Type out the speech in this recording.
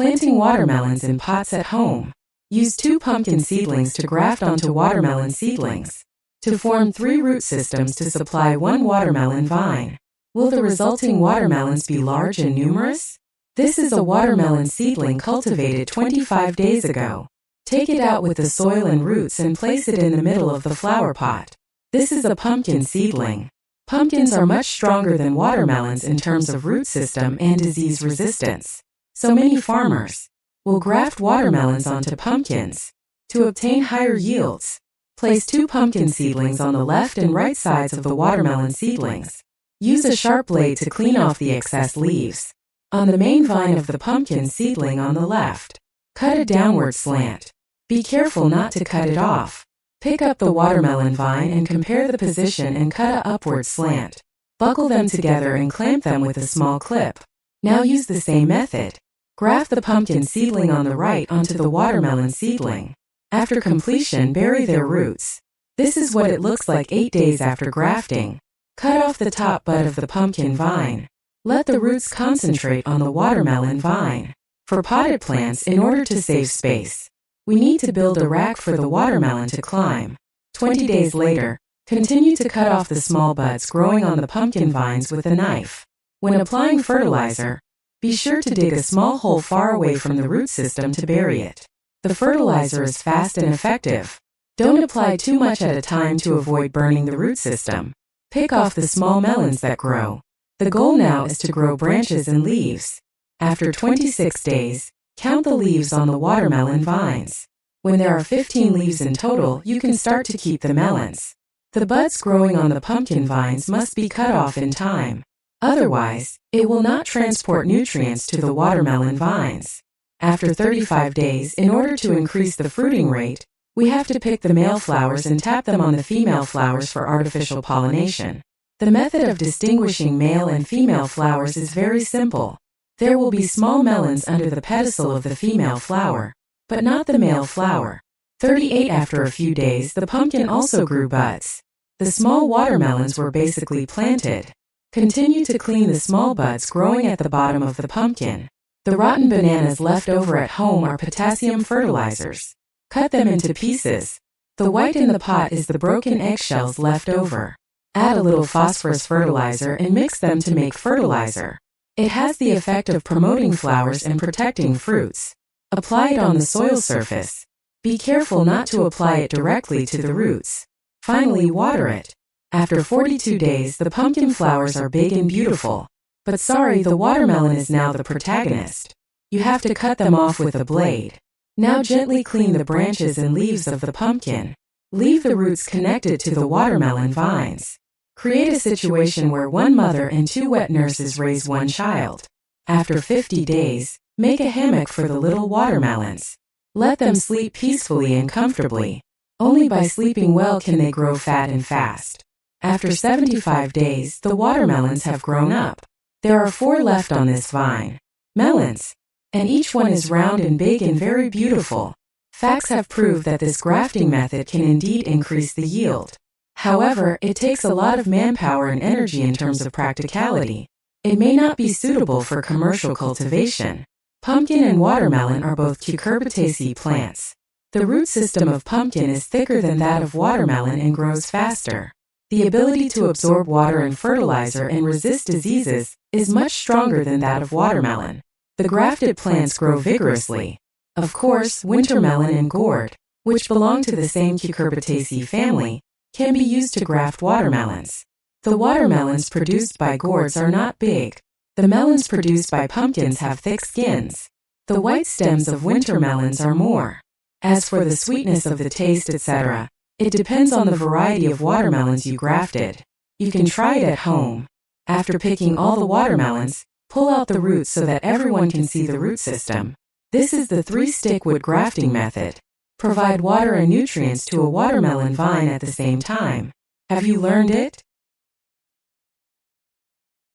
Planting watermelons in pots at home. Use 2 pumpkin seedlings to graft onto watermelon seedlings to form 3 root systems to supply 1 watermelon vine. Will the resulting watermelons be large and numerous? This is a watermelon seedling cultivated 25 days ago. Take it out with the soil and roots and place it in the middle of the flower pot. This is a pumpkin seedling. Pumpkins are much stronger than watermelons in terms of root system and disease resistance. So many farmers will graft watermelons onto pumpkins to obtain higher yields. Place 2 pumpkin seedlings on the left and right sides of the watermelon seedlings. Use a sharp blade to clean off the excess leaves. On the main vine of the pumpkin seedling on the left, cut a downward slant. Be careful not to cut it off. Pick up the watermelon vine and compare the position and cut a upward slant. Buckle them together and clamp them with a small clip. Now use the same method. Graft the pumpkin seedling on the right onto the watermelon seedling. After completion, bury their roots. This is what it looks like 8 days after grafting. Cut off the top bud of the pumpkin vine. Let the roots concentrate on the watermelon vine. For potted plants, in order to save space, we need to build a rack for the watermelon to climb. 20 days later, continue to cut off the small buds growing on the pumpkin vines with a knife. When applying fertilizer, be sure to dig a small hole far away from the root system to bury it. The fertilizer is fast and effective. Don't apply too much at a time to avoid burning the root system. Pick off the small melons that grow. The goal now is to grow branches and leaves. After 26 days, count the leaves on the watermelon vines. When there are 15 leaves in total, you can start to keep the melons. The buds growing on the pumpkin vines must be cut off in time. Otherwise, it will not transport nutrients to the watermelon vines. After 35 days, in order to increase the fruiting rate, we have to pick the male flowers and tap them on the female flowers for artificial pollination. The method of distinguishing male and female flowers is very simple. There will be small melons under the pedicel of the female flower, but not the male flower. 38 After a few days, the pumpkin also grew buds. The small watermelons were basically planted. Continue to clean the small buds growing at the bottom of the pumpkin. The rotten bananas left over at home are potassium fertilizers. Cut them into pieces. The white in the pot is the broken eggshells left over. Add a little phosphorus fertilizer and mix them to make fertilizer. It has the effect of promoting flowers and protecting fruits. Apply it on the soil surface. Be careful not to apply it directly to the roots. Finally, water it. After 42 days, the pumpkin flowers are big and beautiful. But sorry, the watermelon is now the protagonist. You have to cut them off with a blade. Now gently clean the branches and leaves of the pumpkin. Leave the roots connected to the watermelon vines. Create a situation where 1 mother and 2 wet nurses raise 1 child. After 50 days, make a hammock for the little watermelons. Let them sleep peacefully and comfortably. Only by sleeping well can they grow fat and fast. After 75 days, the watermelons have grown up. There are 4 left on this vine. Melons. And each one is round and big and very beautiful. Facts have proved that this grafting method can indeed increase the yield. However, it takes a lot of manpower and energy in terms of practicality. It may not be suitable for commercial cultivation. Pumpkin and watermelon are both cucurbitaceae plants. The root system of pumpkin is thicker than that of watermelon and grows faster. The ability to absorb water and fertilizer and resist diseases is much stronger than that of watermelon. The grafted plants grow vigorously. Of course, wintermelon and gourd, which belong to the same cucurbitaceae family, can be used to graft watermelons. The watermelons produced by gourds are not big. The melons produced by pumpkins have thick skins. The white stems of wintermelons are more. As for the sweetness of the taste, etc., it depends on the variety of watermelons you grafted. You can try it at home. After picking all the watermelons, pull out the roots so that everyone can see the root system. This is the 3-stick wood grafting method. Provide water and nutrients to a watermelon vine at the same time. Have you learned it?